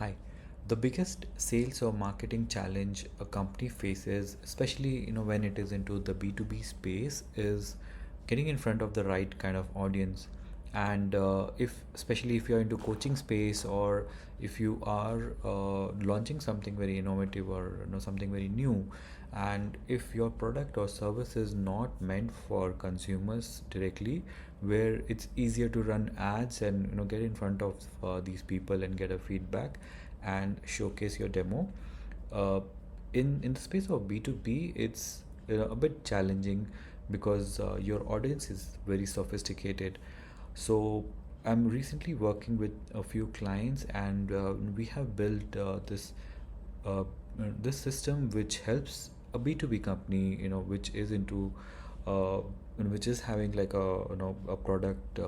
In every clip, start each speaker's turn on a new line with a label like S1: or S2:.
S1: Hi. The biggest sales or marketing challenge a company faces, especially when it is into the B2B space, is getting in front of the right kind of audience. And if especially if you're into coaching space, or if you are launching something very innovative, or something very new, and if your product or service is not meant for consumers directly, where it's easier to run ads and get in front of these people and get a feedback and showcase your demo. uh, in the space of B2B, it's a bit challenging because your audience is very sophisticated. So I'm recently working with a few clients, and we have built uh, this system which helps a B2B company, which is into which is having like a product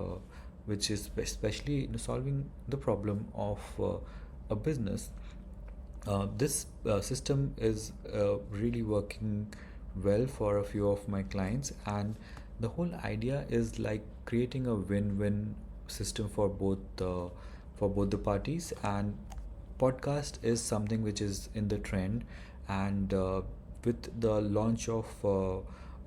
S1: which is especially solving the problem of a business. This system is really working well for a few of my clients, and the whole idea is like creating a win-win system for both the parties. And podcast is something which is in the trend, and with the launch of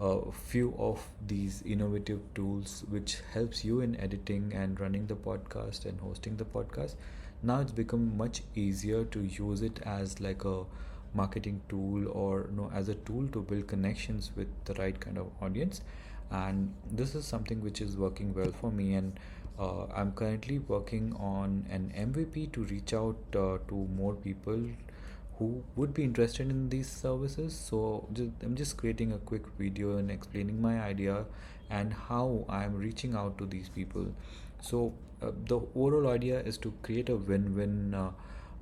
S1: a few of these innovative tools which helps you in editing and running the podcast and hosting the podcast, now it's become much easier to use it as like a marketing tool, or as a tool to build connections with the right kind of audience. And this is something which is working well for me, and I'm currently working on an MVP to reach out to more people who would be interested in these services. So I'm just creating a quick video and explaining my idea and how I'm reaching out to these people. So the overall idea is to create a win-win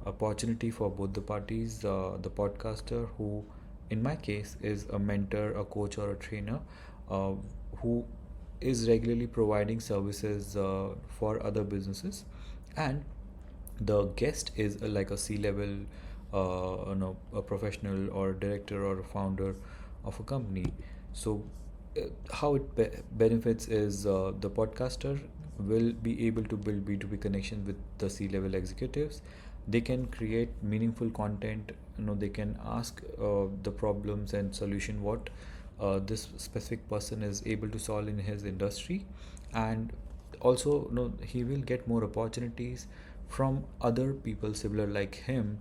S1: opportunity for both the parties. The podcaster, who in my case is a mentor, a coach, or a trainer, uh, who is regularly providing services for other businesses, and the guest is like a C-level, a professional or a director or a founder of a company. So how it benefits is the podcaster will be able to build B2B connections with the C-level executives. They can create meaningful content. They can ask the problems and solution what this specific person is able to solve in his industry. And also he will get more opportunities from other people similar like him,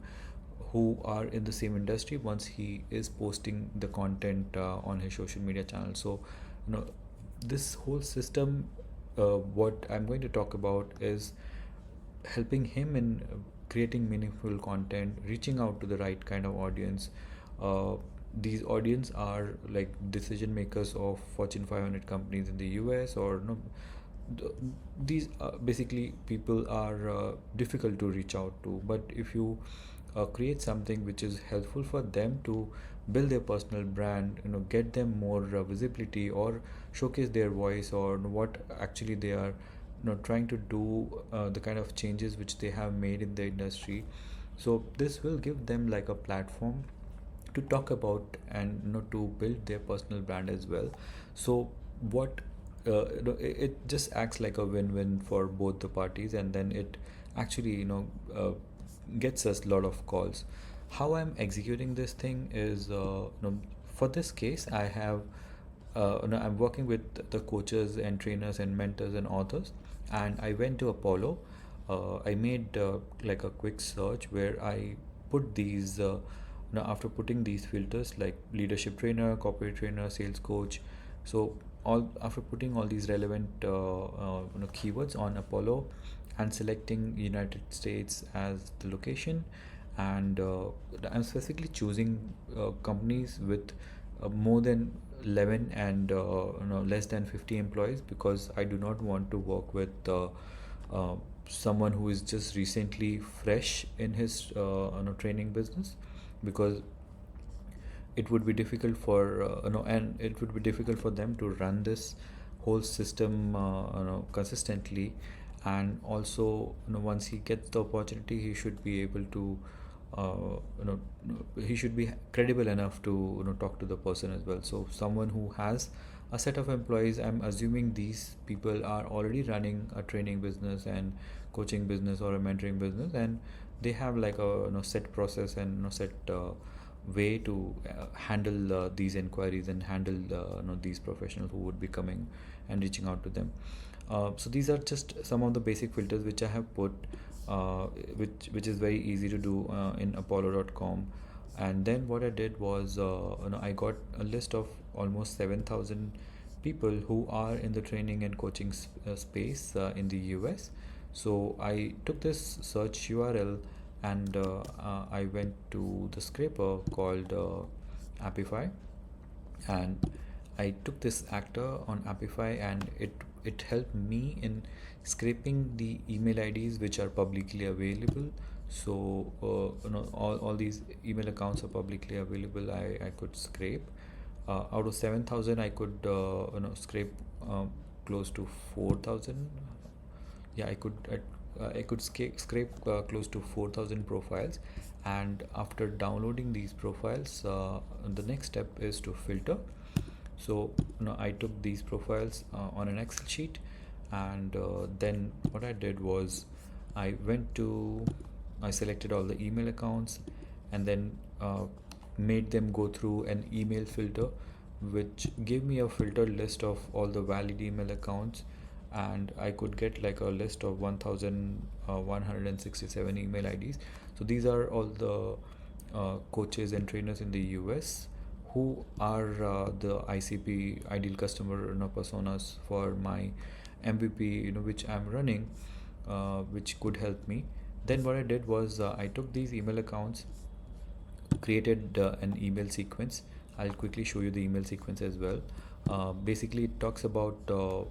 S1: who are in the same industry, once he is posting the content on his social media channel. So you know this whole system, what I'm going to talk about is helping him in creating meaningful content, reaching out to the right kind of audience. These audience are like decision makers of Fortune 500 companies in the US, or th- these basically people are difficult to reach out to. But if you create something which is helpful for them to build their personal brand, get them more visibility, or showcase their voice, or what actually they are trying to do, the kind of changes which they have made in the industry. So this will give them like a platform to talk about, and to build their personal brand as well. So what it just acts like a win-win for both the parties, and then it actually gets us a lot of calls. How I'm executing this thing is, for this case I have, I'm working with the coaches and trainers and mentors and authors, and I went to Apollo. I made like a quick search where I put these, after putting these filters like leadership trainer, corporate trainer, sales coach. So all after putting all these relevant keywords on Apollo, and selecting United States as the location, and I'm specifically choosing companies with more than 11 and less than 50 employees, because I do not want to work with uh, someone who is just recently fresh in his training business, because it would be difficult for and it would be difficult for them to run this whole system consistently. And also, once he gets the opportunity, he should be able to he should be credible enough to talk to the person as well. So someone who has a set of employees, I'm assuming these people are already running a training business and coaching business or a mentoring business, and they have like a set process and set way to handle these inquiries and handle these professionals who would be coming and reaching out to them. So these are just some of the basic filters which I have put, uh, which is very easy to do in apollo.com. And then what I did was, I got a list of almost 7,000 people who are in the training and coaching space in the US. So I took this search URL and I went to the scraper called Appify, and I took this actor on Appify, and it helped me in scraping the email IDs which are publicly available. So all these email accounts are publicly available. I could scrape out of 7,000. I could scrape close to 4,000. Yeah, I could scrape close to 4,000 profiles. And after downloading these profiles, the next step is to filter. So I took these profiles on an Excel sheet, and then what I did was I went to I selected all the email accounts, and then made them go through an email filter, which gave me a filtered list of all the valid email accounts. And I could get like a list of 1,167 email IDs. So these are all the coaches and trainers in the US who are the ICP, ideal customer personas for my MVP, which I'm running, which could help me. Then what I did was, I took these email accounts, created an email sequence. I'll quickly show you the email sequence as well. Basically, it talks about the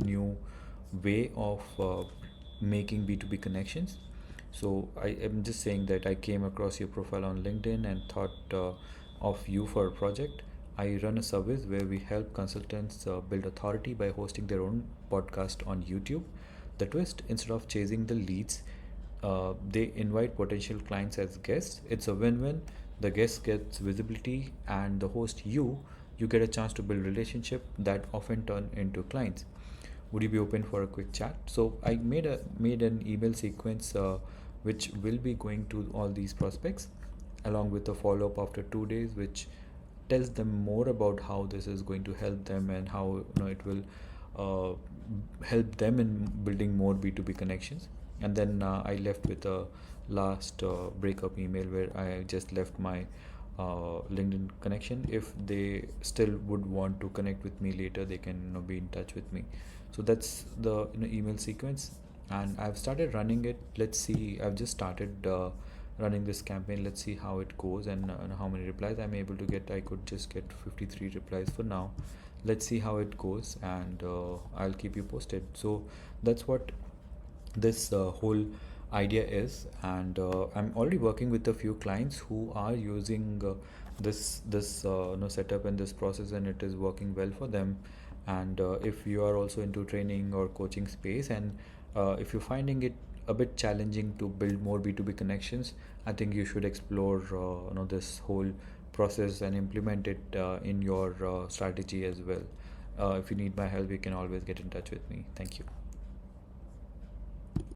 S1: new way of making B2B connections. So I am just saying that I came across your profile on LinkedIn and thought of you for a project. I run a service where we help consultants build authority by hosting their own podcast on YouTube. The twist: instead of chasing the leads, they invite potential clients as guests. It's a win-win. The guest gets visibility, and the host, you get a chance to build relationship that often turn into clients. Would you be open for a quick chat? So I made an email sequence which will be going to all these prospects, along with a follow-up after 2 days, which tells them more about how this is going to help them, and how it will help them in building more B2B connections. And then I left with a last breakup email where I just left my LinkedIn connection. If they still would want to connect with me later, they can be in touch with me. So that's the email sequence, and I've started running it. Let's see. I've just started running this campaign. Let's see how it goes, and how many replies I'm able to get. I could just get 53 replies for now. Let's see how it goes, and I'll keep you posted. So that's what this whole idea is. And I'm already working with a few clients who are using this setup and this process, and it is working well for them. And if you are also into training or coaching space, and if you're finding it a bit challenging to build more B2B connections, I think you should explore this whole process and implement it in your strategy as well. If you need my help, you can always get in touch with me. Thank you.